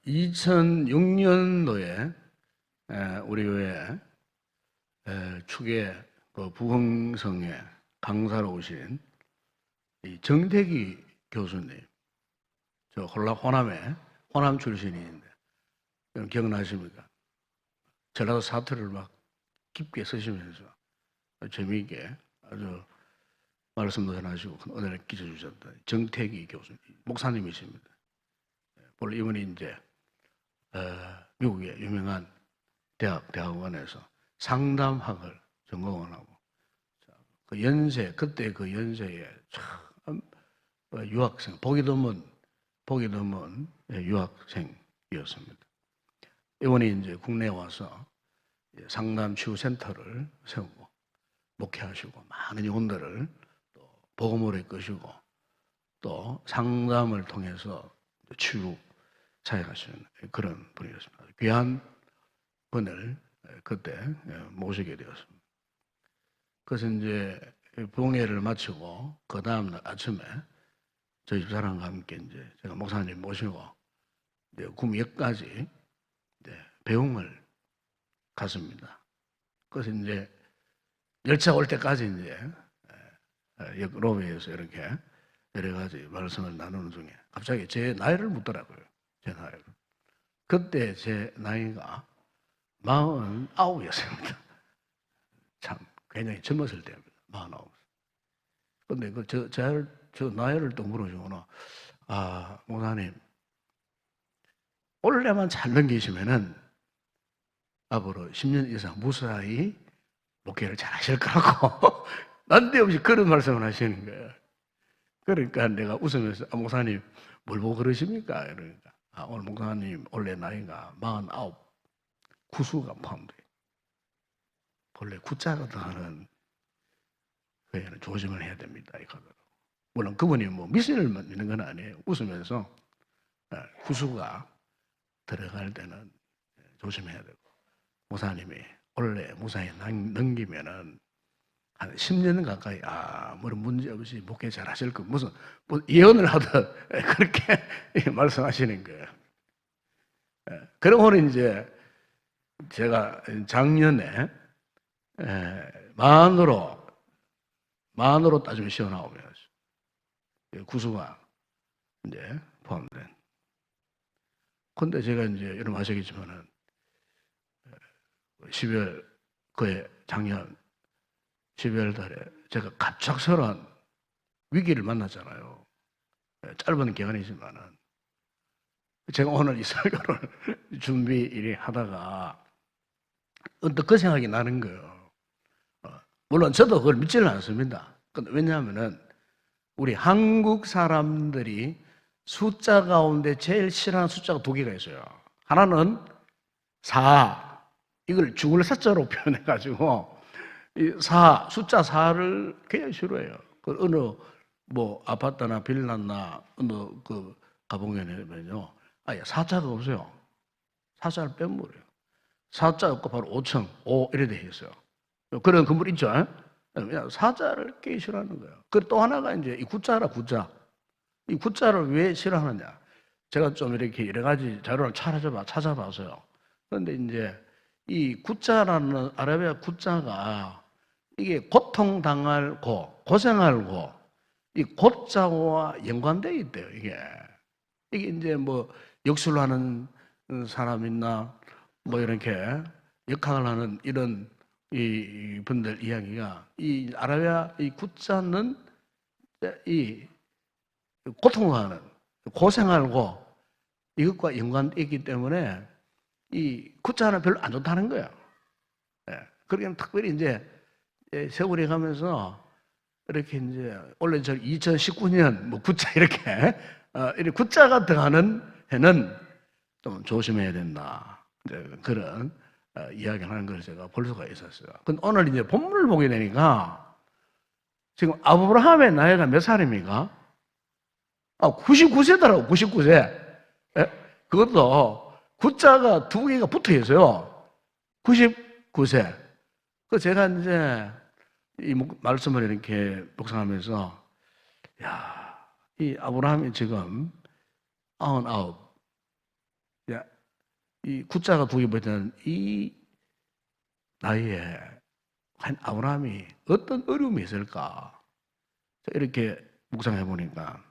2006년도에 우리 교회 축의 그 부흥성에 강사로 오신 이 정태기 교수님, 저 호남에 호남 출신인데 기억나십니까? 전라도 사투리를 막 깊게 쓰시면서 재미있게 아주 말씀도 전하시고 큰 은혜를 끼쳐주셨던 정태기 교수님, 목사님이십니다. 원래 이분이 이제 미국의 유명한 대학원에서 상담학을 전공을 하고 그 연세, 그때 그 연세에 참 유학생, 보기 드문 유학생이었습니다. 이분이 이제 국내에 와서 상담 치유센터를 세우고 목회하시고 많은 영혼들을 또 복음으로 이끄시고 또 상담을 통해서 치유 사역하시는 그런 분이었습니다. 귀한 분을 그때 모시게 되었습니다. 그래서 이제 부흥회를 마치고 그 다음날 아침에 저희 집사람과 함께 이제 제가 목사님 모시고 이제 구미역까지 배웅을 갔습니다. 그래서 이제 열차 올 때까지 이제 역 로비에서 이렇게 여러 가지 말씀을 나누는 중에 갑자기 제 나이를 묻더라고요. 제 나이를. 그때 제 나이가 49이었습니다. 참 굉장히 젊었을 때입니다. 49. 근데 저 나이를 또 물어주거나, 목사님, 올해만 잘 넘기시면은 앞으로 10년 이상 무사히 목회를 잘 하실 거라고 난데없이 그런 말씀을 하시는 거예요. 그러니까 내가 웃으면서, 목사님, 뭘 보고 그러십니까? 이러니까, 오늘 목사님, 원래 나이가 49, 구수가 포함돼요. 본래 구자가 더하는 그에는 조심을 해야 됩니다. 이거는. 물론 그분이 뭐 미신을 믿는 건 아니에요. 웃으면서 구수가 들어갈 때는 조심해야 되고, 목사님이 원래 무사히 넘기면은 한 10년 가까이 아무런 문제 없이 목회 잘 하실 거 무슨 뭐 예언을 하듯 그렇게 말씀하시는 거예요. 그러고는 이제 제가 작년에 만으로 따지면 59이었어요. 구수가 이제 포함된. 근데 제가 이제 여러분 아시겠지만은 12월 작년 12월 달에 제가 갑작스러운 위기를 만났잖아요. 짧은 기간이지만은 제가 오늘 이 설교를 준비 하다가 언뜻 그 생각이 나는 거예요. 물론 저도 그걸 믿지는 않습니다. 왜냐하면은 우리 한국 사람들이 숫자 가운데 제일 싫어하는 숫자가 두 개가 있어요. 하나는 4, 이걸 죽을 사자로 표현해가지고 숫자 4를 굉장히 싫어해요. 그 어느 뭐 아파트나 빌라나 어느 그 가보면요, 아예 4자가 없어요. 4자를 빼버려요. 4자 없고 바로 5층, 5 이래 돼 있어요. 그런 건물 있죠? 그냥 4자를 깨기 싫어하는 거예요. 그리고 또 하나가 이제 이 구자라, 구자. 이 구자를 왜 싫어하느냐? 제가 좀 이렇게 여러 가지 자료를 찾아봐서요. 그런데 이제 이 구자라는 아라비아 구자가 이게 고통당할 고, 고생할 고, 이 고자와 연관되어 있대요, 이게. 이게 이제 뭐 역술을 하는 사람이나 뭐 이렇게 역학을 하는 이런 이 분들 이야기가 이 아라비아 이 구자는 이 고통하는 고생하고 이것과 연관되어 있기 때문에 이 구자는 별로 안 좋다는 거예요. 그러니까 특별히 이제 세월이 가면서 이렇게 이제 원래 저 2019년 뭐 구자 이렇게 구자가 들어가는 해는 좀 조심해야 된다. 이제 그런 이야기를 하는 걸 제가 볼 수가 있었어요. 근데 오늘 이제 본문을 보게 되니까 지금 아브라함의 나이가 몇 살입니까? 99세더라고, 99세. 그것도 구자가 두 개가 붙어 있어요. 99세. 그 제가 이제 이 말씀을 이렇게 묵상하면서, 야, 이 아브라함이 지금 99, 야, 이 구자가 두 개 붙는 이 나이에 한 아브라함이 어떤 어려움이 있을까? 이렇게 묵상해 보니까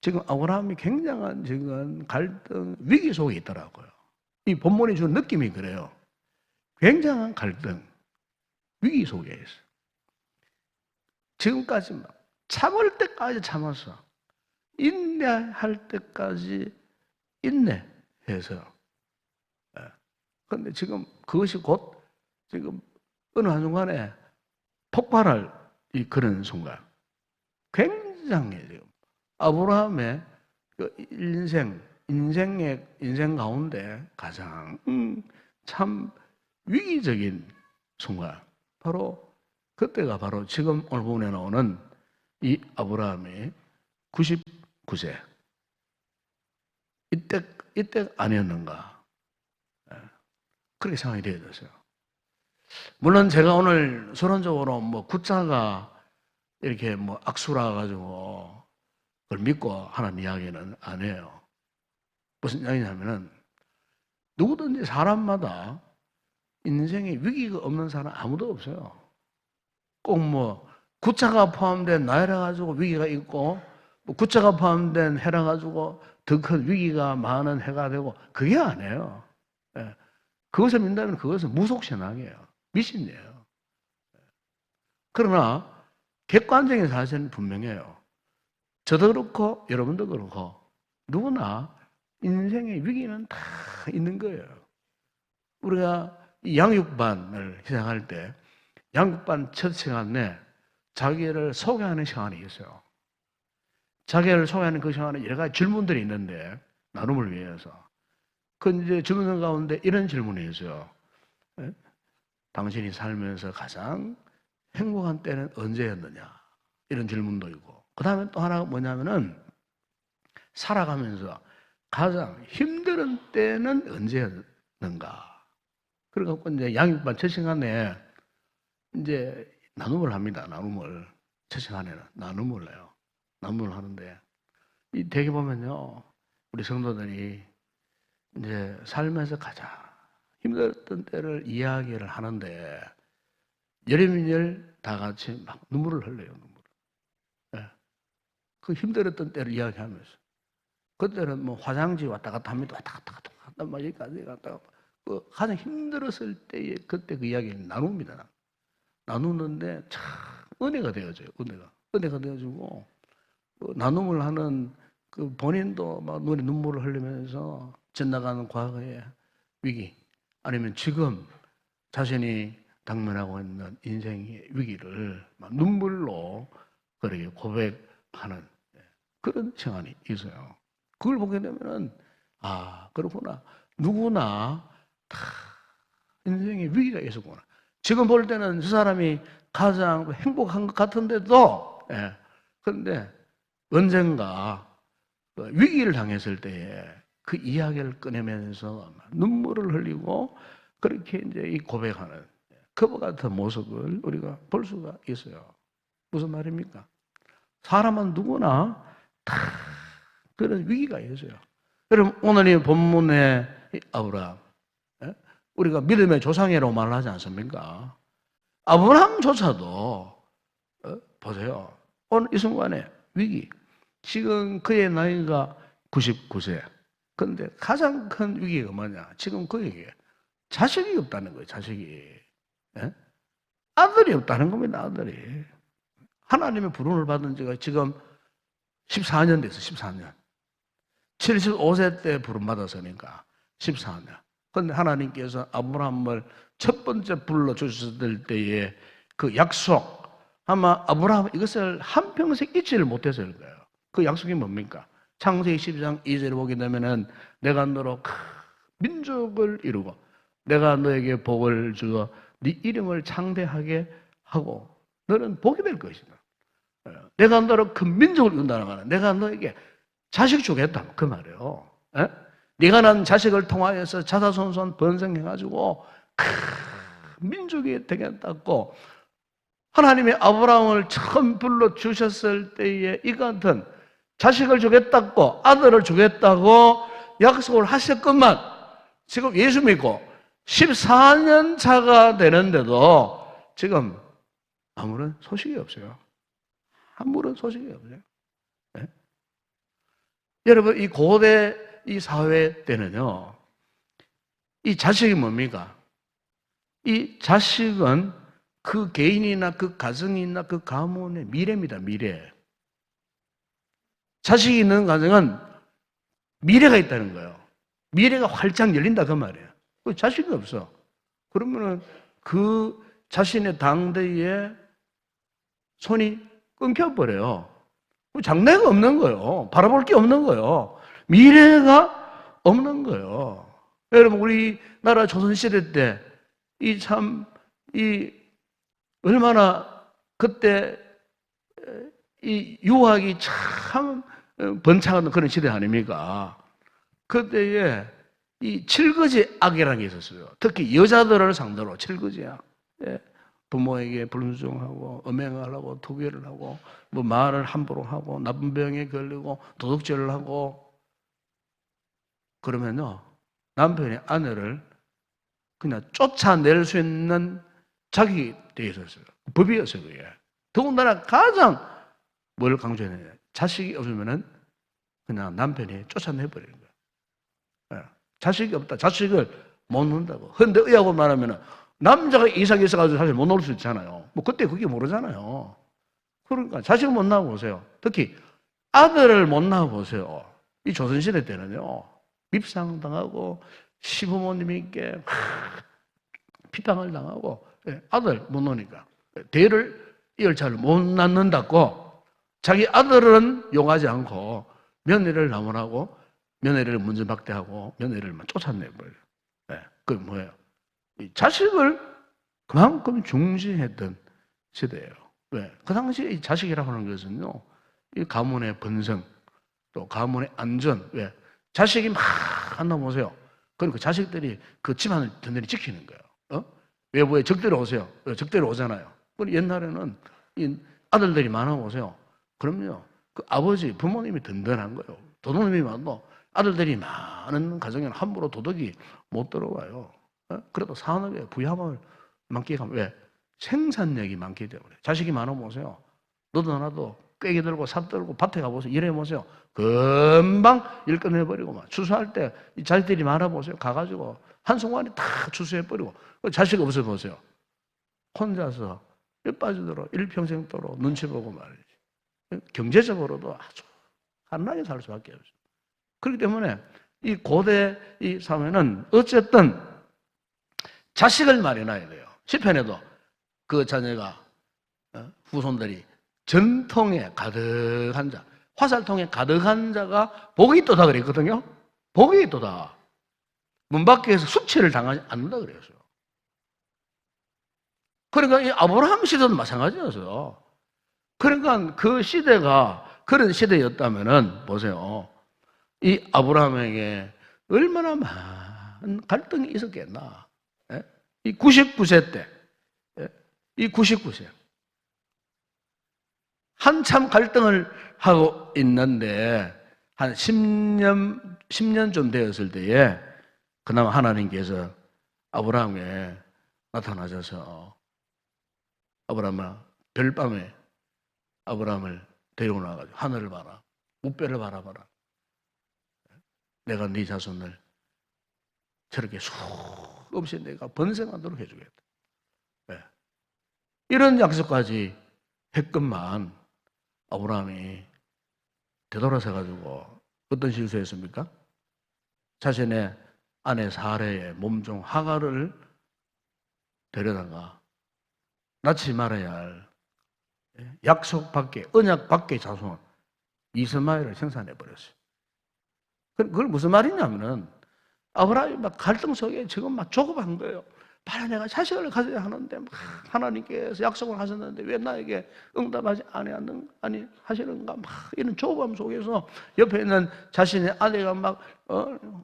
지금 아브라함이 굉장한 지금 갈등, 위기 속에 있더라고요. 이 본문이 주는 느낌이 그래요. 굉장한 갈등, 위기 속에 있어. 지금까지 막 참을 때까지 참았어. 인내할 때까지 인내해서. 그런데 지금 그것이 곧 지금 어느 한순간에 폭발할 이 그런 순간. 굉장히 지금 아브라함의 그 인생 가운데 가장 참 위기적인 순간. 바로 그때가 바로 지금 오늘 본문에 나오는 이 아브라함의 99세. 이때 아니었는가. 그렇게 생각이 되어졌어요. 물론 제가 오늘 서론적으로 뭐 구자가 이렇게 뭐 악수라 가지고 그걸 믿고 하는 이야기는 안 해요. 무슨 이야기냐면은 누구든지 사람마다 인생에 위기가 없는 사람 아무도 없어요. 꼭 뭐 구자가 포함된 나이라 가지고 위기가 있고 뭐 구자가 포함된 해라 가지고 더 큰 위기가 많은 해가 되고 그게 아니에요. 예. 그것을 믿는다면 그것은 무속신앙이에요. 미신이에요. 그러나 객관적인 사실은 분명해요. 저도 그렇고 여러분도 그렇고 누구나 인생의 위기는 다 있는 거예요. 우리가 이 양육반을 시작할 때 양육반 첫 시간 내 자기를 소개하는 시간이 있어요. 자기를 소개하는 그 시간에 여러 가지 질문들이 있는데 나눔을 위해서 그 이제 질문 가운데 이런 질문이 있어요. 당신이 살면서 가장 행복한 때는 언제였느냐? 이런 질문도 있고 그 다음에 또 하나가 뭐냐면은 살아가면서 가장 힘든 때는 언제였는가? 그래갖고 이제 양육반 첫 시간에 이제 나눔을 합니다. 나눔을 첫 시간에는 나눔을 해요. 나눔을 하는데 이 대개 보면요 우리 성도들이 이제 살면서 가장 힘들었던 때를 이야기를 하는데 열임일 다 같이 막 눈물을 흘려요. 눈물을. 네. 그 힘들었던 때를 이야기하면서 그때는 뭐 화장지 왔다 갔다 합니다. 왔다 갔다 막 여기까지 갔다가 그 가장 힘들었을 때에 그때 그 이야기를 나눕니다. 나누는데 참 은혜가 되어져요. 은혜가 되어지고 그 나눔을 하는 그 본인도 막 눈에 눈물을 흘리면서 지나가는 과거의 위기 아니면 지금 자신이 당면하고 있는 인생의 위기를 막 눈물로 그렇게 고백하는 그런 시간이 있어요. 그걸 보게 되면은 아 그렇구나 누구나 다 인생의 위기가 있었구나. 지금 볼 때는 저 사람이 가장 행복한 것 같은데도 그런데 언젠가 위기를 당했을 때에 그 이야기를 꺼내면서 눈물을 흘리고 그렇게 이제 이 고백하는 그와 같은 모습을 우리가 볼 수가 있어요. 무슨 말입니까? 사람은 누구나 다 그런 위기가 있어요. 여러분 오늘 이 본문의 아브라함 우리가 믿음의 조상이라고 말을 하지 않습니까? 아브라함조차도 보세요. 오늘 이 순간에 위기 지금 그의 나이가 99세. 그런데 가장 큰 위기가 뭐냐? 지금 그에게 자식이 없다는 거예요. 자식이. 예? 아들이 없다는 겁니다. 아들이. 하나님의 부름을 받은 지가 지금 14년 됐어. 14년. 75세 때 부름 받았으니까 14년. 그런데 하나님께서 아브라함을 첫 번째 불러주셨을 때의 그 약속 아마 아브라함은 이것을 한평생 잊지를 못했을 거예요. 그 약속이 뭡니까? 창세기 12장 2절에 보게 되면은 내가 너로 큰 민족을 이루고 내가 너에게 복을 주어 네 이름을 창대하게 하고 너는 복이 될 것이다. 내가 너로 큰 민족을 이룬다는 거는 내가 너에게 자식 주겠다 그 말이에요. 네가 난 자식을 통하여서 자사손손 번성해가지고 큰 민족이 되겠다고 하나님이 아브라함을 처음 불러주셨을 때에 이 같은 자식을 주겠다고 아들을 주겠다고 약속을 하셨건만 지금 예수 믿고 14년 차가 되는데도 지금 아무런 소식이 없어요. 아무런 소식이 없어요. 네? 여러분, 이 고대 이 사회 때는요, 이 자식이 뭡니까? 이 자식은 그 개인이나 그 가정이나 그 가문의 미래입니다, 미래. 자식이 있는 가정은 미래가 있다는 거예요. 미래가 활짝 열린다, 그 말이에요. 자식이 없어. 그러면은 그 자신의 당대에 손이 끊겨버려요. 장래가 없는 거예요. 바라볼 게 없는 거예요. 미래가 없는 거예요. 여러분, 우리나라 조선시대 때, 얼마나 그때 이 유학이 참 번창하는 그런 시대 아닙니까? 그때에 이 칠거지 악이라는 게 있었어요. 특히 여자들을 상대로 칠거지 악. 예. 부모에게 불순종하고 음행을 하고 투기를 하고 뭐 말을 함부로 하고 나쁜 병에 걸리고 도둑질을 하고 그러면요 남편이 아내를 그냥 쫓아낼 수 있는 자격이 되어 있었어요. 법이었어요, 그게. 더군다나 가장 뭘 강조했느냐. 자식이 없으면은 그냥 남편이 쫓아내버리는 거예요. 자식이 없다. 자식을 못 낳는다고. 그런데 의하고 말하면은 남자가 이상이 있어가지고 사실 못 놓을 수 있잖아요. 뭐 그때 그게 모르잖아요. 그러니까 자식을 못 낳아보세요. 특히 아들을 못 낳아보세요. 이 조선시대 때는요. 밉상당하고 시부모님께 피탕을 당하고 아들 못 놓으니까 대를 이을 자를 못 낳는다고 자기 아들은 용하지 않고 며느리를 나무라고 며느리를 문제박대하고 며느리를 쫓아내버려요. 그게 뭐예요? 이 자식을 그만큼 중시했던 시대예요. 왜? 그 당시에 이 자식이라고 하는 것은요, 이 가문의 번성, 또 가문의 안전, 왜? 자식이 막 한다 보세요. 그럼 그 자식들이 그 집안을 든든히 지키는 거예요. 외부에 적들이 오세요. 적들이 오잖아요. 그럼 옛날에는 이 아들들이 많아 보세요. 그럼요, 그 아버지, 부모님이 든든한 거예요. 도둑놈이 많아도 아들들이 많은 가정에는 함부로 도둑이 못 들어와요. 그래도 산업에 부양을 많게 가면 왜? 생산력이 많기 때문에. 자식이 많아 보세요. 너도 나도 꾀기 들고 삽 들고 밭에 가보세요. 일해 보세요. 금방 일 끝내버리고 막 추수할 때 이 자식들이 많아 보세요. 가가지고 한순간에 다 추수해버리고 자식 없어 보세요. 혼자서 뼈 빠지도록 일평생도록 눈치 보고 말이지. 경제적으로도 아주 한나게 살 수밖에 없어요. 그렇기 때문에 이 고대 이 사회는 어쨌든 자식을 마련해야 돼요. 시편에도 그 자녀가 후손들이 전통에 가득한 자, 화살통에 가득한 자가 복이 있도다 그랬거든요. 복이 있도다. 문 밖에서 수치를 당하지 않는다 그랬어요. 그러니까 이 아브라함 시대도 마찬가지였어요. 그러니까 그 시대가 그런 시대였다면은 보세요. 이 아브라함에게 얼마나 많은 갈등이 있었겠나. 예? 이 99세 때, 이 99세. 한참 갈등을 하고 있는데, 한 10년 좀 되었을 때에, 그나마 하나님께서 아브라함에 나타나셔서, 아브라함아, 별밤에 아브라함을 데리고 나와가지고, 하늘을 봐라. 무뼈를 바라봐라. 내가 네 자손을 저렇게 수없이 내가 번성하도록 해주겠다. 네. 이런 약속까지 했건만 아브라함이 되돌아서 가지고 어떤 실수했습니까? 자신의 아내 사레의 몸종 하갈을 데려다가 낳지 말아야 할 약속 밖에 언약 밖의 자손 이스마엘을 생산해 버렸어요. 그걸 무슨 말이냐면은 아브라함이 막 갈등 속에 지금 막 조급한 거예요. 빨리 내가 자식을 가져야 하는데 막 하나님께서 약속을 하셨는데 왜 나에게 응답하지 아니 하시는가 막 이런 조급함 속에서 옆에 있는 자신의 아내가 막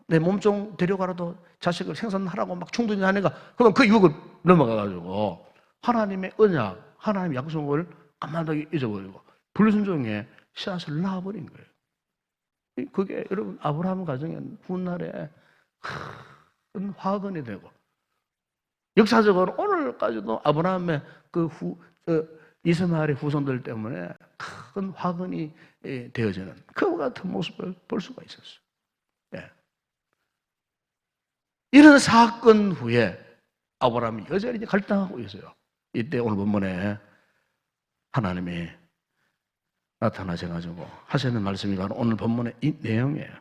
내 몸종 데려가라도 자식을 생산하라고 막 충동이 하니까 그러면 그 유혹을 넘어가가지고 하나님의 언약, 하나님의 약속을 까마득히 잊어버리고 불순종의 씨앗을 낳아버린 거예요. 그게 여러분 아브라함 가정에 훗날에 큰 화근이 되고 역사적으로 오늘까지도 아브라함의 이스마엘의 후손들 때문에 큰 화근이 되어지는 그와 같은 모습을 볼 수가 있었어요. 예. 이런 사건 후에 아브라함이 여전히 갈등하고 있어요. 이때 오늘 본문에 하나님이 나타나셔가지고 하시는 말씀이 바로 오늘 본문의 이 내용이에요.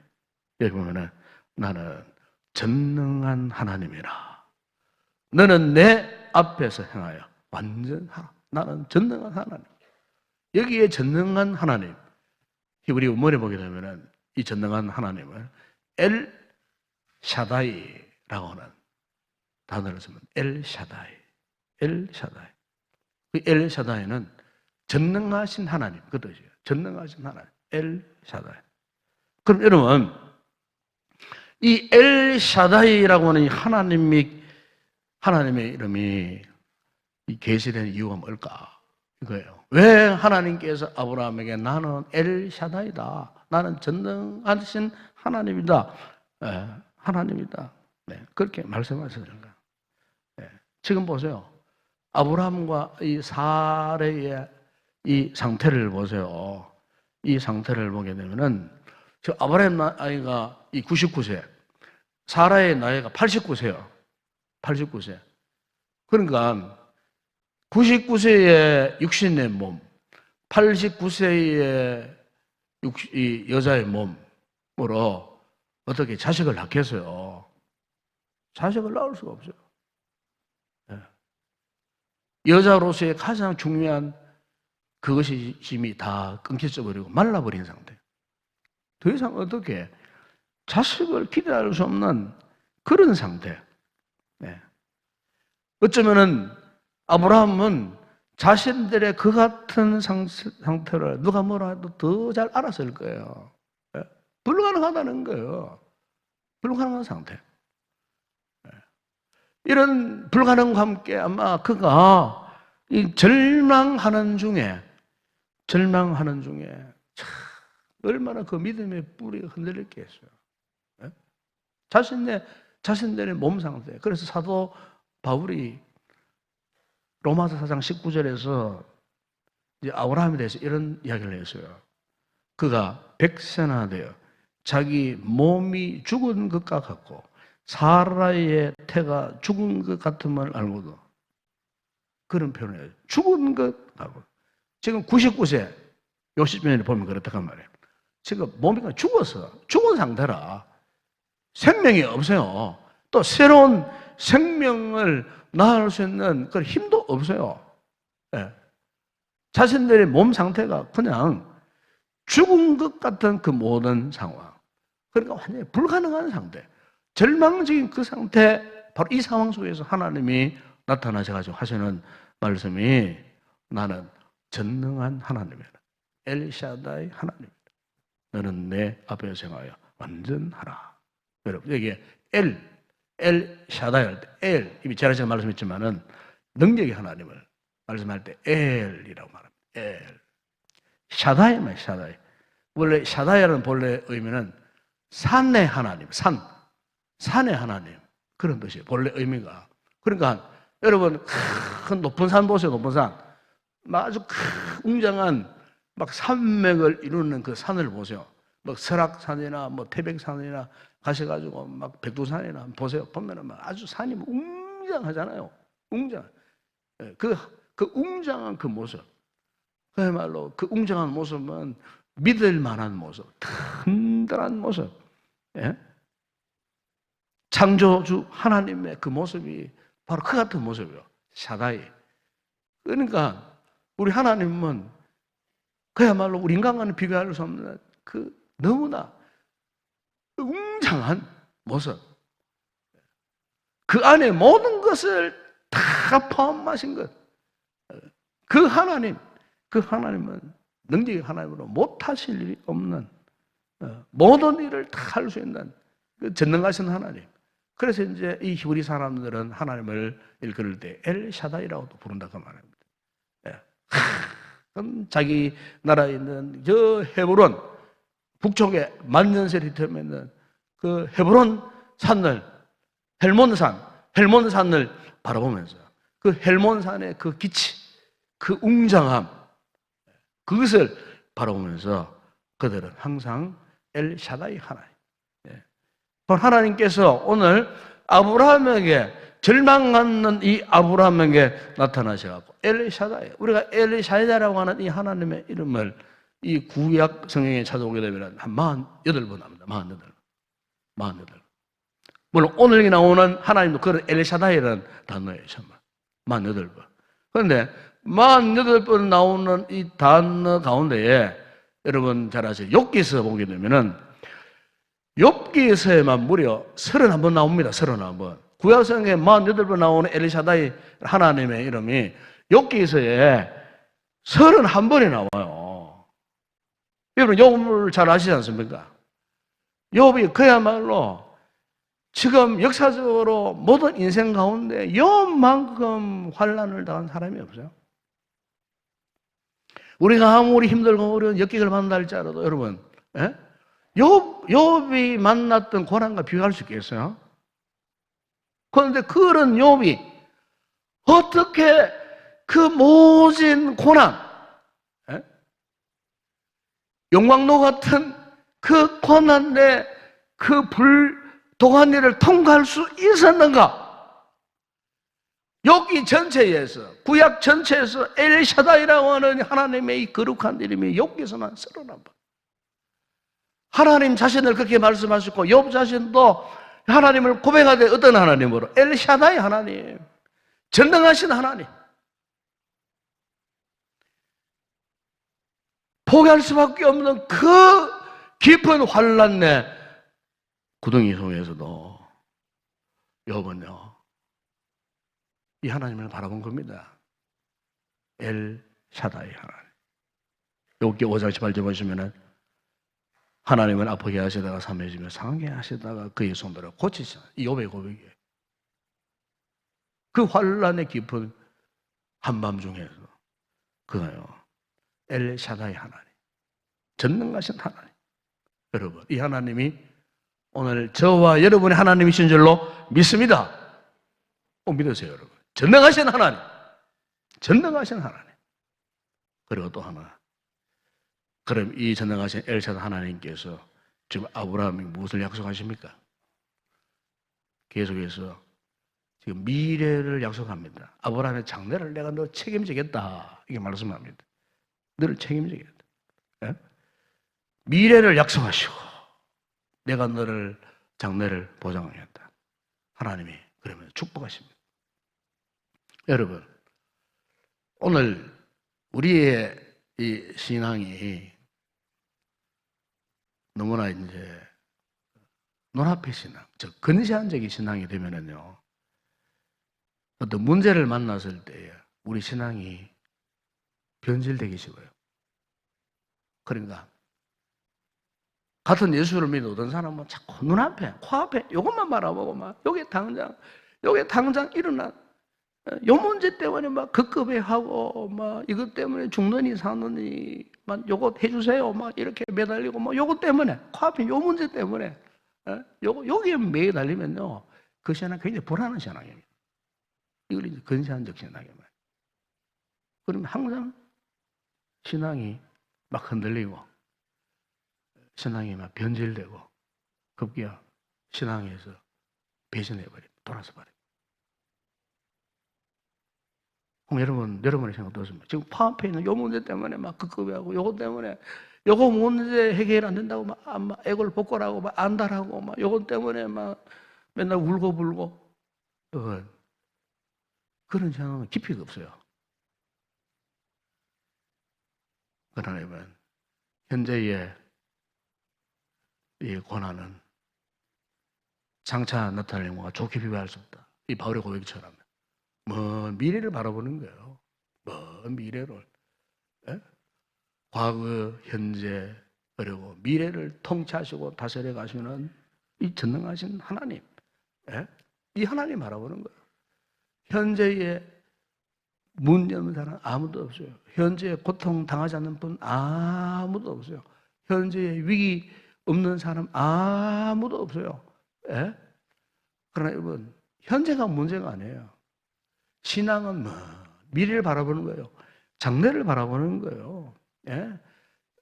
여기 보면은 나는 전능한 하나님이라. 너는 내 앞에서 행하여 완전하라. 나는 전능한 하나님. 여기에 전능한 하나님. 히브리 원문에 보게 되면은 이 전능한 하나님을 엘 샤다이라고 하는 단어를 쓰면 엘 샤다이. 엘 샤다이. 그 엘 샤다이는 전능하신 하나님 그 뜻이에요. 전능하신 하나님 엘 샤다이. 그럼 여러분 이 엘 샤다이라고 하는 하나님의 이름이 계시된 이유가 뭘까? 이거예요. 왜 하나님께서 아브라함에게 나는 엘 샤다이다. 나는 전능하신 하나님이다. 하나님이다. 네, 그렇게 말씀하셨는가? 네, 지금 보세요. 아브라함과 이 사레의 이 상태를 보세요. 이 상태를 보게 되면은 저 아브라함 나이가 이 99세, 사라의 나이가 89세요. 89세. 그러니까 99세의 육신의 몸, 89세의 이 여자의 몸으로 어떻게 자식을 낳겠어요? 자식을 낳을 수가 없어요. 여자로서의 가장 중요한 그것이 이미 다 끊겨져 버리고 말라버린 상태. 더 이상 어떻게 자식을 기대할 수 없는 그런 상태. 네. 어쩌면은 아브라함은 자신들의 그 같은 상태를 누가 뭐라 해도 더 잘 알았을 거예요. 네. 불가능하다는 거예요. 불가능한 상태. 네. 이런 불가능과 함께 아마 그가 이 절망하는 중에 얼마나 그 믿음의 뿌리가 흔들렸겠어요. 네? 자신들의 몸 상태. 그래서 사도 바울이 로마서 4장 19절에서 이제 아브라함에 대해서 이런 이야기를 했어요. 그가 백세나되어 자기 몸이 죽은 것과 같고 사라의 태가 죽은 것 같음을 알고도 그런 표현을 해요. 죽은 것 같고 지금 99세 요 시점에 보면 그렇다고 말이에요. 지금 몸이 죽은 상태라 생명이 없어요. 또 새로운 생명을 낳을 수 있는 그런 힘도 없어요. 네. 자신들의 몸 상태가 그냥 죽은 것 같은 그 모든 상황. 그러니까 완전히 불가능한 상태. 절망적인 그 상태, 바로 이 상황 속에서 하나님이 나타나셔가지고 하시는 말씀이 나는 전능한 하나님이다. 엘샤다이 하나님이다. 너는 내 앞에서 행하여 완전하라. 여러분, 여기에 엘샤다이 할 때, 이미 제가 말씀했지만은 능력의 하나님을 말씀할 때 엘이라고 말합니다. 샤다이만 샤다이. 원래 샤다이라는 본래 의미는 산의 하나님, 산의 하나님 그런 뜻이에요. 본래 의미가. 그러니까 여러분 큰 높은 산 보세요. 높은 산. 아주 큰 웅장한 막 산맥을 이루는 그 산을 보세요. 막 설악산이나 뭐 태백산이나 가셔가지고 막 백두산이나 보세요. 보면은 막 아주 산이 웅장하잖아요. 웅장. 그 웅장한 그 모습. 그야말로 그 웅장한 모습은 믿을 만한 모습, 든든한 모습. 예? 창조주 하나님의 그 모습이 바로 그 같은 모습이에요. 샤다이. 그러니까 우리 하나님은 그야말로 우리 인간과는 비교할 수 없는 그 너무나 웅장한 모습. 그 안에 모든 것을 다 포함하신 것. 그 하나님은 능력의 하나님으로 못하실 일이 없는 모든 일을 다 할 수 있는 그 전능하신 하나님. 그래서 이제 이 히브리 사람들은 하나님을 일컬을 때 엘샤다이라고도 부른다고 말합니다. 그럼 자기 나라에 있는 저 헤브론 북쪽에 만년설이 되면은 그 헤브론 산을 헬몬산을 바라보면서 그 헬몬산의 그 기치, 그 웅장함, 그것을 바라보면서 그들은 항상 엘 샤다이 하나님. 하나님께서 오늘 아브라함에게 절망하는 이 아브라함에게 나타나셔갖고 엘 샤다이, 우리가 엘 샤다이라고 하는 이 하나님의 이름을 이 구약 성경에 찾아오게 되면 한 48번 합니다. 48번. 물론 오늘 나오는 하나님도 그런 엘샤다이라는 단어예요. 정말 48번. 그런데 48번 나오는 이 단어 가운데에 여러분 잘 아시죠? 욥기서 보게 되면은 욥기에서에만 무려 31번 나옵니다. 31번. 구약성경에 48번 나오는 엘샤다이 하나님의 이름이 욥기서에 31번이 나와요. 여러분 욥을 잘 아시지 않습니까? 욥이 그야말로 지금 역사적으로 모든 인생 가운데 욥만큼 환난을 당한 사람이 없어요. 우리가 아무리 힘들고 어려운 역경을 만난다 할지라도 여러분, 욥이 만났던 고난과 비교할 수 있겠어요? 그런데 그런 욥이 어떻게 그 모진 고난, 용광로 같은 그 고난의 그 도가니를 통과할 수 있었는가? 여기 전체에서, 구약 전체에서 엘샤다이라고 하는 하나님의 이 거룩한 이름이 욥기서만 31번. 하나님 자신을 그렇게 말씀하셨고 욥 자신도 하나님을 고백하되 어떤 하나님으로? 엘샤다이 하나님, 전능하신 하나님. 포기할 수밖에 없는 그 깊은 환난 내 구덩이 속에서도 욥은요 이 하나님을 바라본 겁니다. 엘 샤다이 하나님. 욥기 5장 18절 보시면은 하나님은 아프게 하시다가 삼해지며 상하게 하시다가 그의 손들을 고치시나. 이 욥의 고백이에요. 그 환란의 깊은 한밤중에서 그가요 엘 샤다이 하나님, 전능하신 하나님. 여러분 이 하나님이 오늘 저와 여러분의 하나님이신 줄로 믿습니다. 꼭 믿으세요 여러분. 전능하신 하나님, 전능하신 하나님. 그리고 또 하나, 그럼 이 전능하신 엘샤다 하나님께서 지금 아브라함이 무엇을 약속하십니까? 계속해서 지금 미래를 약속합니다. 아브라함의 장래를 내가 너 책임지겠다 이게 말씀합니다. 너를 책임지겠다. 예? 미래를 약속하시고 내가 너를 장래를 보장하겠다. 하나님이 그러면 축복하십니다. 여러분 오늘 우리의 이 신앙이 너무나 이제 눈앞의 신앙, 즉 근시안적인 신앙이 되면은요 어떤 문제를 만났을 때 우리 신앙이 변질되기 쉬워요. 그러니까 같은 예수를 믿는 어떤 사람은 자꾸 눈앞에, 코앞에 이것만 바라보고 막 요게 당장 일어난 요 문제 때문에 막 급급해하고 막 이것 때문에 죽느니 사느니 막 요거 해주세요 막 이렇게 매달리고 뭐 요거 때문에 코앞에 요 문제 때문에 여기에 매달리면요 그 신앙 굉장히 불안한 신앙입니다. 이걸 이제 근시안적 신앙이에요. 그러면 항상 신앙이 막 흔들리고 신앙이 막 변질되고 급기야 신앙에서 배신해버립니다. 돌아서 버립니다. 그럼 여러분의 생각 어떻습니까? 지금 파업해 있는 요 문제 때문에 막 급급해하고 요거 때문에 요거 문제 해결 안 된다고 막 애걸 복걸하고 막 안달하고 막 요거 때문에 막 맨날 울고불고 그런 생각은 깊이가 없어요. 그러나 현재의 이 고난은 장차 나타날 영광과 좋게 비교할 수 없다. 이 바울의 고백처럼 먼 미래를 바라보는 거예요. 먼 미래를. 예? 과거, 현재, 그리고 미래를 통치하시고 다스려 가시는 이 전능하신 하나님. 예? 이 하나님 바라보는 거예요. 현재의 문제 없는 사람 아무도 없어요. 현재에 고통 당하지 않는 분 아무도 없어요. 현재의 위기 없는 사람 아무도 없어요. 예? 그러나 여러분, 현재가 문제가 아니에요. 신앙은 뭐 미래를 바라보는 거예요. 장래를 바라보는 거예요. 예?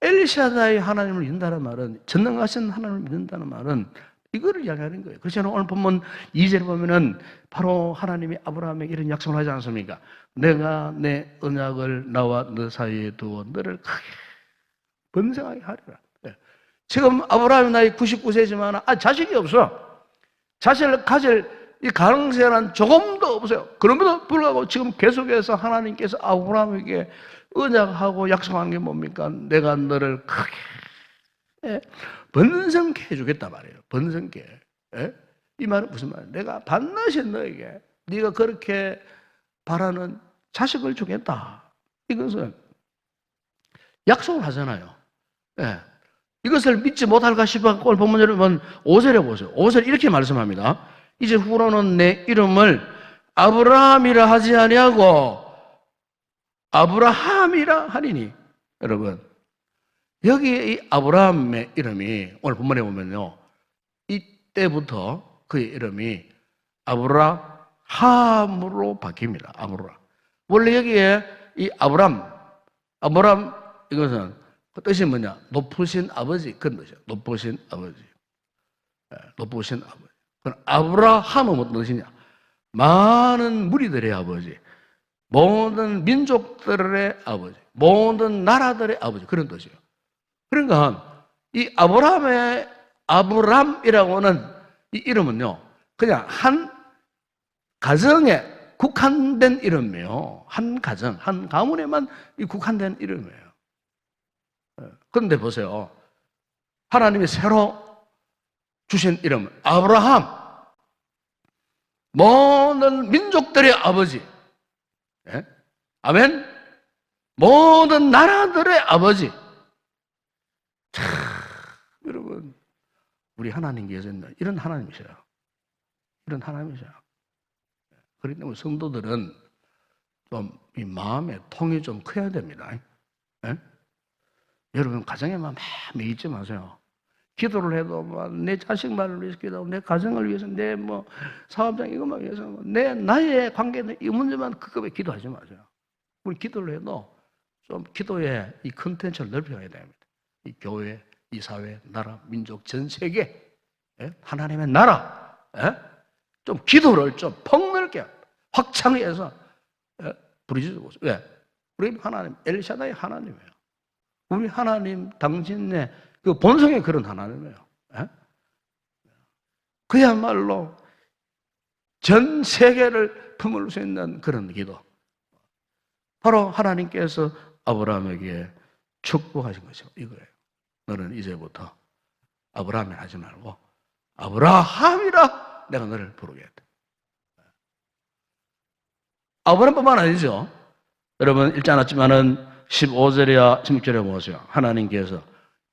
엘샤다이 하나님을 믿는다는 말은, 전능하신 하나님을 믿는다는 말은 이거를 이야기하는 거예요. 그렇지 않아요? 오늘 본문 2절을 보면은 바로 하나님이 아브라함에게 이런 약속을 하지 않습니까? 내가 내 언약을 나와 너 사이에 두어 너를 크게 번성하게 하리라. 예. 지금 아브라함이 나이 99세지만 자식이 없어. 자식을 가질 이 가능성은 조금도 없어요. 그럼에도 불구하고 지금 계속해서 하나님께서 아브라함에게 언약하고 약속한 게 뭡니까? 내가 너를 크게 번성케 해주겠단 말이에요. 번성케. 예? 이 말은 무슨 말이에요? 내가 반드시 너에게 네가 그렇게 바라는 자식을 주겠다. 이것은 약속을 하잖아요. 예. 이것을 믿지 못할까 싶어 오늘 본문 여러분 5절에 보세요. 5절 이렇게 말씀합니다. 이제 후로는 내 이름을 아브라함이라 하지 아니하고 아브라함이라 하리니. 여러분, 여기에 이 아브라함의 이름이 오늘 본문에 보면요, 이때부터 그의 이름이 아브라함으로 바뀝니다. 아브라함. 원래 여기에 이 아브라함 이것은 그 뜻이 뭐냐? 높으신 아버지, 그런 뜻이에요. 높으신 아버지. 높으신 아버지. 그럼 아브라함은 무슨 뜻이냐? 많은 무리들의 아버지, 모든 민족들의 아버지, 모든 나라들의 아버지, 그런 뜻이에요. 그러니까 이 아브람이라고 하는 이 이름은요, 그냥 한 가정에 국한된 이름이에요. 한 가정, 한 가문에만 국한된 이름이에요. 그런데 보세요. 하나님이 새로 주신 이름, 아브라함. 모든 민족들의 아버지. 예? 아멘? 모든 나라들의 아버지. 참, 여러분, 우리 하나님께서는 이런 하나님이셔요. 이런 하나님이셔요. 그렇기 때문에 성도들은 좀 이 마음의 통이 좀 커야 됩니다. 예? 여러분, 가정에만 매 있지 마세요. 기도를 해도 내 자식만을 위해서 기도하고 내 가정을 위해서 내 사업장 이것만 위해서 나의 관계는 이 문제만 그거에 기도하지 마세요. 우리 기도를 해도 좀 기도의 이 컨텐츠를 넓혀야 됩니다. 이 교회, 이 사회, 나라, 민족, 전 세계, 예? 하나님의 나라, 예? 좀 기도를 좀 폭넓게 확장해서 부르짖고. 왜? 우리 하나님 엘샤다이 하나님이에요. 우리 하나님 당신의 그 본성의 그런 하나님이에요. 예? 그야말로 전 세계를 품을 수 있는 그런 기도. 바로 하나님께서 아브라함에게 축복하신 것이고 이거예요. 너는 이제부터 아브라함이라 하지 말고 아브라함이라 내가 너를 부르겠다. 아브라함뿐만 아니죠. 여러분 읽지 않았지만은 15절이야 16절에 보세요. 하나님께서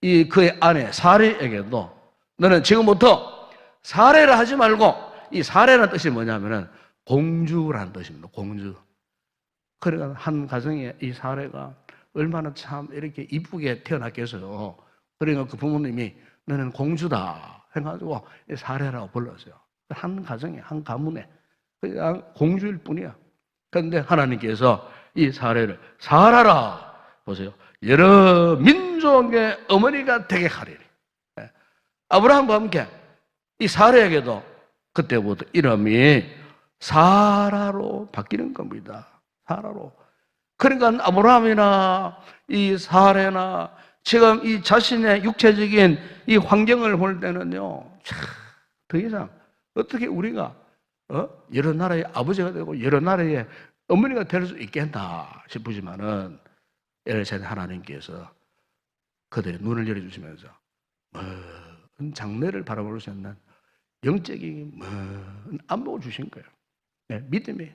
이 그의 아내 사례에게도 너는 지금부터 사례를 하지 말고, 이 사례라는 뜻이 뭐냐면은 공주라는 뜻입니다. 공주. 그러니까 한 가정에 이 사례가 얼마나 참 이렇게 이쁘게 태어났겠어요. 그러니까 그 부모님이 너는 공주다 해가지고 사례라고 불렀어요. 한 가정에, 한 가문에 그냥 공주일 뿐이야. 그런데 하나님께서 이 사례를 사라라, 보세요, 여러 민족의 어머니가 되게 하리니. 아브라함과 함께 이 사례에게도 그때부터 이름이 사라로 바뀌는 겁니다. 사라로. 그러니까 아브라함이나 이 사례나 지금 이 자신의 육체적인 이 환경을 볼 때는요, 더 이상 어떻게 우리가 여러 나라의 아버지가 되고 여러 나라의 어머니가 될 수 있겠나 싶으지만은 엘샤다이 하나님께서 그들의 눈을 열어주시면서 먼 장래를 바라볼 수 있는 영적인 먼 안목을 주신 거예요. 네, 믿음이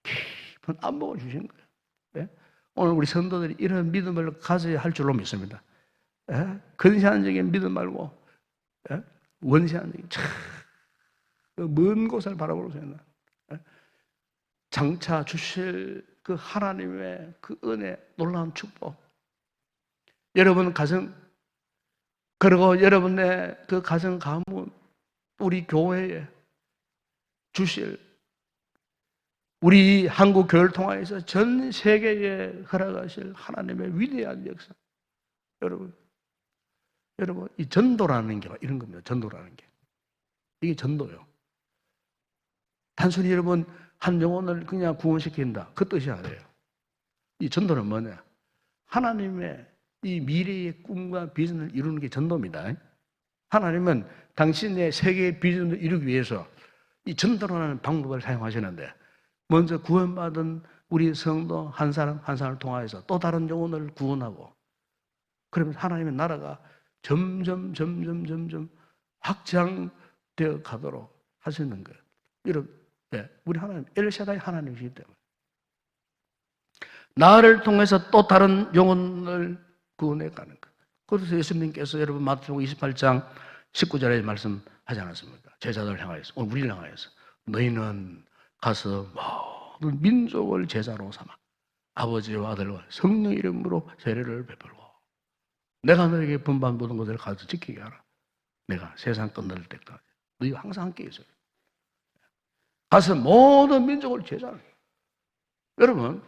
깊은 안목을 주신 거예요. 네? 오늘 우리 성도들이 이런 믿음을 가져야 할 줄로 믿습니다. 네? 근시안적인 믿음 말고 네? 원시안적인 먼 곳을 바라볼 수 있는 장차 주실 그 하나님의 그 은혜, 놀라운 축복. 여러분 가정 그리고 여러분의 그 가정, 가문, 우리 교회에 주실, 우리 한국 교회를 통하여서 전 세계에 허락하실 하나님의 위대한 역사. 여러분, 이 전도라는 게 이런 겁니다. 전도라는 게. 이게 전도예요. 단순히 여러분, 한 영혼을 그냥 구원시킨다. 그 뜻이 아니에요. 이 전도는 뭐냐? 하나님의 이 미래의 꿈과 비전을 이루는 게 전도입니다. 하나님은 당신의 세계의 비전을 이루기 위해서 이 전도라는 방법을 사용하시는데, 먼저 구원받은 우리 성도 한 사람 한 사람을 통하여서 또 다른 영혼을 구원하고, 그러면 하나님의 나라가 점점 확장되어 가도록 하시는 거예요. 이런, 우리 하나님, 엘샤다이 하나님이시기 때문에 나를 통해서 또 다른 영혼을 구원해 가는 거예요. 그래서 예수님께서 여러분 마태복음 28장 19절에 말씀하지 않았습니까? 제자들을 향하여서, 오늘 우리를 향하여서 너희는 가서 모든 민족을 제자로 삼아 아버지와 아들과 성령 이름으로 세례를 베풀고 내가 너에게 분반 모든 것을 가르쳐 지키게 하라. 내가 세상 끝날 때까지 너희가 항상 함께 있어요. 가서 모든 민족을 제자로. 여러분,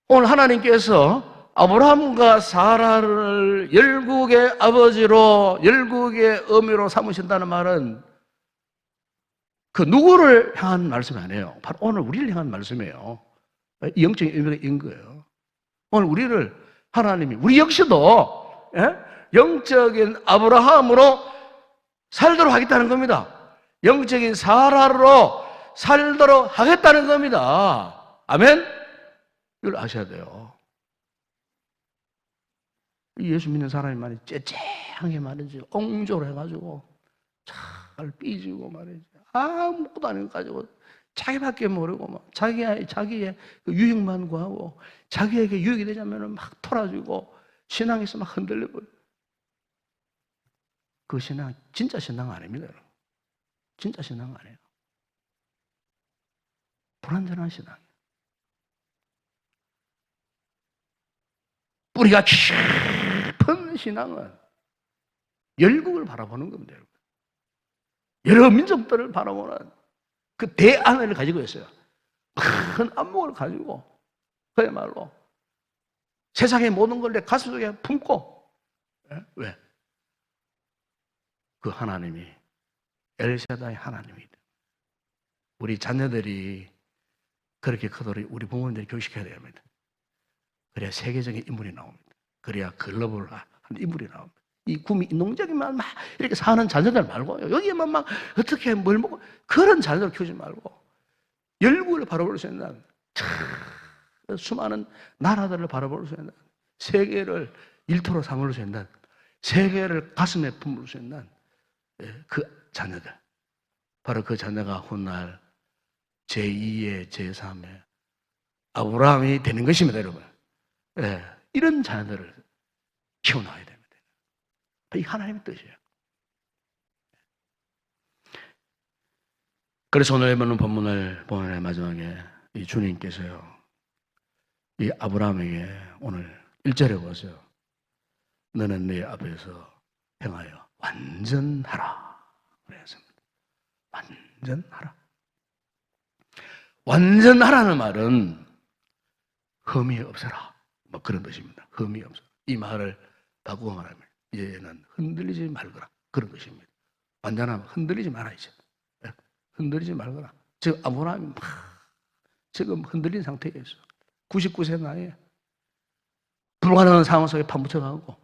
오늘 하나님께서 아브라함과 사라를 열국의 아버지로, 열국의 어미로 삼으신다는 말은 그 누구를 향한 말씀이 아니에요. 바로 오늘 우리를 향한 말씀이에요. 영적인 의미가 있는 거예요. 오늘 우리를 하나님이, 우리 역시도 영적인 아브라함으로 살도록 하겠다는 겁니다. 영적인 사라로 살도록 하겠다는 겁니다. 아멘? 이걸 아셔야 돼요. 예수 믿는 사람이 많이 째째하게 말이지, 옹졸 해가지고 잘 삐지고 말이지, 아무것도 아닌 것 가지고 자기밖에 모르고 막 자기의 그 유익만 구하고 자기에게 유익이 되자면 막 털어주고 신앙에서 막 흔들려버려. 그 신앙 진짜 신앙 아닙니다. 진짜 신앙 아니에요. 불완전한 신앙이에요. 뿌리가 깊은 신앙은 열국을 바라보는 겁니다. 여러분. 여러 민족들을 바라보는 그 대안을 가지고 있어요. 큰 안목을 가지고 그야말로 세상의 모든 걸 내 가슴속에 품고. 왜? 그 하나님이 엘샤다의 하나님이다. 우리 자녀들이 그렇게 크도록 우리 부모님들이 교육시켜야 됩니다. 그래야 세계적인 인물이 나옵니다. 그래야 글로벌한 인물이 나옵니다. 이 구미 인동적인만 막 이렇게 사는 자녀들 말고, 여기에만 막 어떻게 뭘 먹고 그런 자녀들 키우지 말고 열국을 바라볼 수 있는, 수많은 나라들을 바라볼 수 있는, 세계를 일터로 삼을 수 있는, 세계를 가슴에 품을 수 있는 그 자녀들, 바로 그 자녀가 훗날 제2의 제3의 아브라함이 되는 것입니다. 여러분, 이런 자녀들을 키워놔야 됩니다. 이 하나님의 뜻이에요. 그래서 오늘 보는 본문을 보는 마지막에 이 주님께서요, 이 아브라함에게 오늘 1절에 보세요. 너는 내 앞에서 행하여 완전하라. 그랬습니다. 완전하라. 완전하라는 말은 흠이 없어라, 뭐 그런 뜻입니다. 흠이 없어라. 이 말을 바꾸고 말하면 이제는 흔들리지 말거라, 그런 뜻입니다. 완전하면 흔들리지 말아야죠. 흔들리지 말거라. 지금 아브라함이 막 지금 흔들린 상태에 있어. 99세 나이에 불가능한 상황 속에 파묻혀가고,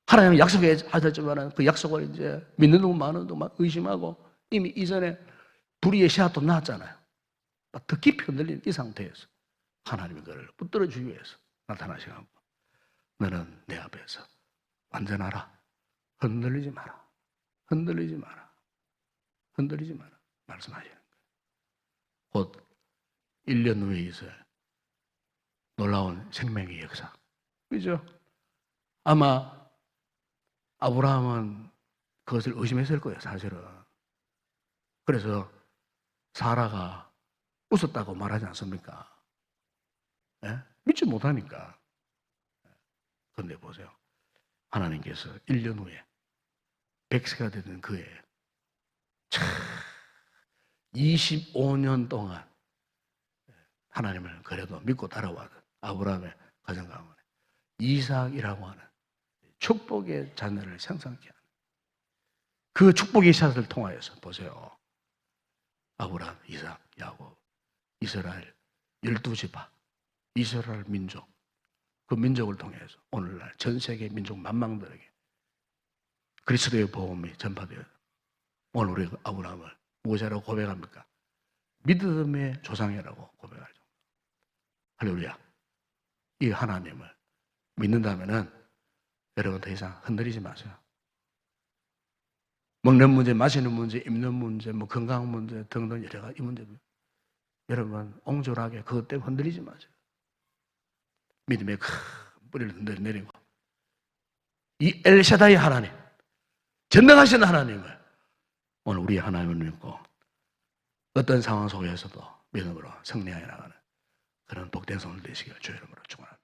하나님은 약속하셨지만 그 약속을 이제 믿는 놈 많은 놈 막 의심하고, 이미 이전에 불의의 씨앗도 낳았잖아요. 더 깊이 흔들린 이 상태에서 하나님이 그를 붙들어 주기 위해서 나타나시고, 너는 내 앞에서 완전하라. 흔들리지 마라. 흔들리지 마라. 흔들리지 마라. 말씀하시는 거예요. 곧 1년 후에 있어요. 놀라운 생명의 역사. 그죠? 아마 아브라함은 그것을 의심했을 거예요, 사실은. 그래서 사라가 웃었다고 말하지 않습니까? 믿지 못하니까. 그런데 보세요. 하나님께서 1년 후에 100세가 되는 그해 25년 동안 하나님을 그래도 믿고 따라와던 아브라함의 가정 가문에 이삭이라고 하는 축복의 자녀를 생성케 하는 그 축복의 샷을 통하여서 보세요. 아브라함, 이삭, 야곱, 이스라엘 12지파, 이스라엘 민족, 그 민족을 통해서 오늘날 전 세계 민족 만망들에게 그리스도의 복음이 전파되어 오늘 우리 아브라함을 무엇이라고 고백합니까? 믿음의 조상이라고 고백하죠. 할렐루야. 이 하나님을 믿는다면은 여러분 더 이상 흔들리지 마세요. 먹는 문제, 마시는 문제, 입는 문제, 뭐 건강 문제 등등 여러 가지 문제들 여러분 옹졸하게 그것 때문에 흔들리지 마세요. 믿음의 큰 뿌리를 내리고 이 엘샤다이 하나님, 전능하신 하나님을 오늘 우리 하나님을 믿고 어떤 상황 속에서도 믿음으로 승리하여 나가는 그런 복된 손을 되시기를 주의 이름으로 축원합니다.